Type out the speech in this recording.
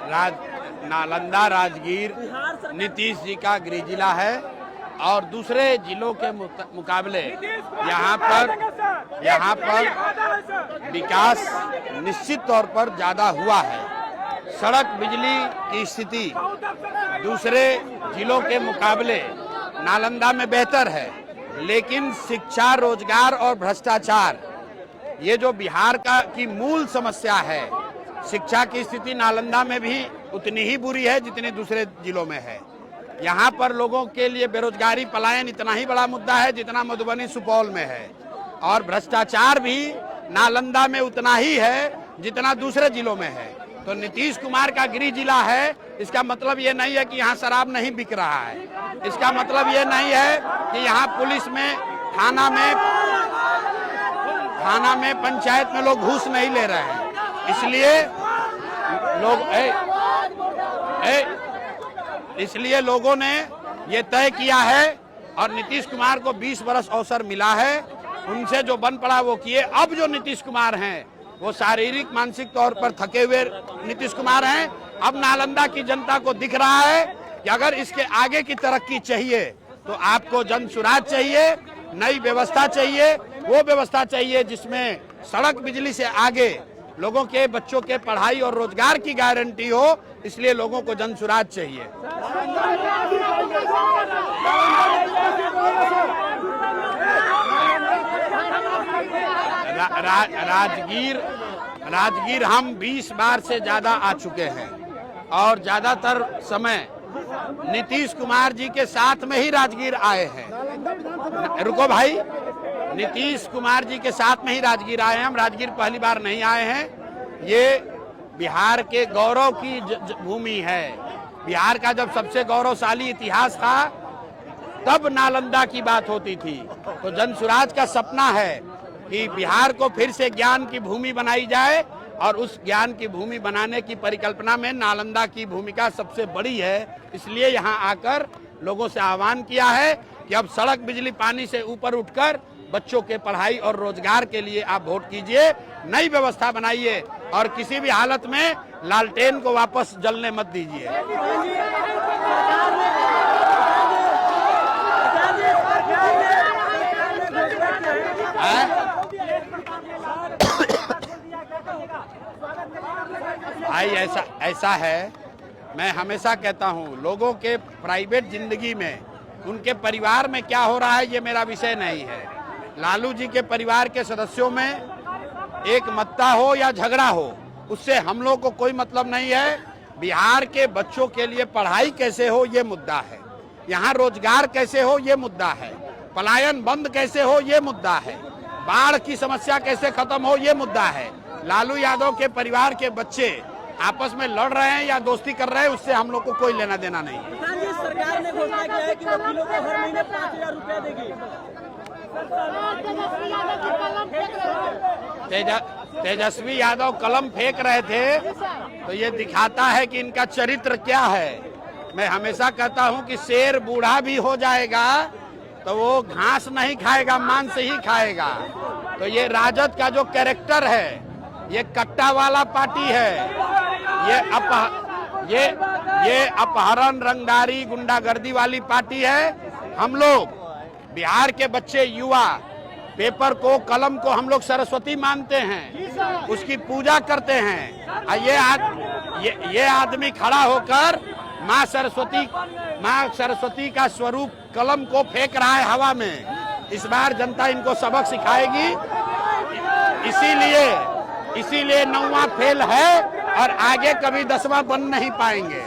नालंदा राजगीर नीतीश जी का गृह जिला है और दूसरे जिलों के मुकाबले यहाँ पर विकास निश्चित तौर पर ज़्यादा हुआ है। सड़क बिजली की स्थिति दूसरे जिलों के मुकाबले नालंदा में बेहतर है, लेकिन शिक्षा, रोजगार और भ्रष्टाचार ये जो बिहार की मूल समस्या है, शिक्षा की स्थिति नालंदा में भी उतनी ही बुरी है जितनी दूसरे जिलों में है। यहाँ पर लोगों के लिए बेरोजगारी, पलायन इतना ही बड़ा मुद्दा है जितना मधुबनी, सुपौल में है, और भ्रष्टाचार भी नालंदा में उतना ही है जितना दूसरे जिलों में है। तो नीतीश कुमार का गृह जिला है, इसका मतलब ये नहीं है कि यहाँ शराब नहीं बिक रहा है, इसका मतलब ये नहीं है कि यहाँ पुलिस में, थाना में, पंचायत में लोग घूस नहीं ले रहे हैं। इसलिए लोगों ने ये तय किया है और नीतीश कुमार को 20 वर्ष अवसर मिला है, उनसे जो बन पड़ा वो किए। अब जो नीतीश कुमार हैं वो शारीरिक मानसिक तौर पर थके हुए नीतीश कुमार हैं। अब नालंदा की जनता को दिख रहा है कि अगर इसके आगे की तरक्की चाहिए तो आपको जन सुराज चाहिए, नई व्यवस्था चाहिए, वो व्यवस्था चाहिए जिसमें सड़क बिजली से आगे लोगों के बच्चों के पढ़ाई और रोजगार की गारंटी हो। इसलिए लोगों को जन सुराज चाहिए। राजगीर हम 20 बार से ज्यादा आ चुके हैं और ज्यादातर समय नीतीश कुमार जी के साथ में ही राजगीर आए हैं। रुको भाई, नीतीश कुमार जी के साथ में ही राजगीर आए हैं, हम राजगीर पहली बार नहीं आए हैं। ये बिहार के गौरव की भूमि है। बिहार का जब सबसे गौरवशाली इतिहास था तब नालंदा की बात होती थी। तो जन सुराज का सपना है कि बिहार को फिर से ज्ञान की भूमि बनाई जाए और उस ज्ञान की भूमि बनाने की परिकल्पना में नालंदा की भूमिका सबसे बड़ी है। इसलिए यहाँ आकर लोगों से आह्वान किया है कि अब सड़क, बिजली, पानी से ऊपर उठकर बच्चों के पढ़ाई और रोजगार के लिए आप वोट कीजिए, नई व्यवस्था बनाइए और किसी भी हालत में लालटेन को वापस जलने मत दीजिए। भाई ऐसा है, मैं हमेशा कहता हूँ लोगों के प्राइवेट जिंदगी में, उनके परिवार में क्या हो रहा है ये मेरा विषय नहीं है। लालू जी के परिवार के सदस्यों में एक मत्ता हो या झगड़ा हो, उससे हम लोग को कोई मतलब नहीं है। बिहार के बच्चों के लिए पढ़ाई कैसे हो ये मुद्दा है, यहाँ रोजगार कैसे हो ये मुद्दा है, पलायन बंद कैसे हो ये मुद्दा है, बाढ़ की समस्या कैसे खत्म हो ये मुद्दा है। लालू यादव के परिवार के बच्चे आपस में लड़ रहे हैं या दोस्ती कर रहे हैं, उससे हम लोग को कोई लेना देना नहीं है। सरकार ने घोषणा किया है कि वकीलों को हर महीने 5,000 रुपया देगी। तेजस्वी यादव कलम फेंक रहे थे तो ये दिखाता है कि इनका चरित्र क्या है। मैं हमेशा कहता हूं कि शेर बूढ़ा भी हो जाएगा तो वो घास नहीं खाएगा, मांस ही खाएगा। तो ये राजद का जो कैरेक्टर है, ये कट्टा वाला पार्टी है, ये अपहरण, रंगदारी, गुंडागर्दी वाली पार्टी है। हम लोग बिहार के बच्चे, युवा पेपर को, कलम को हम लोग सरस्वती मानते हैं, उसकी पूजा करते हैं। ये आदमी खड़ा होकर माँ सरस्वती का स्वरूप कलम को फेंक रहा है हवा में। इस बार जनता इनको सबक सिखाएगी। इसीलिए 9वां फेल है और आगे कभी 10वां बन नहीं पाएंगे।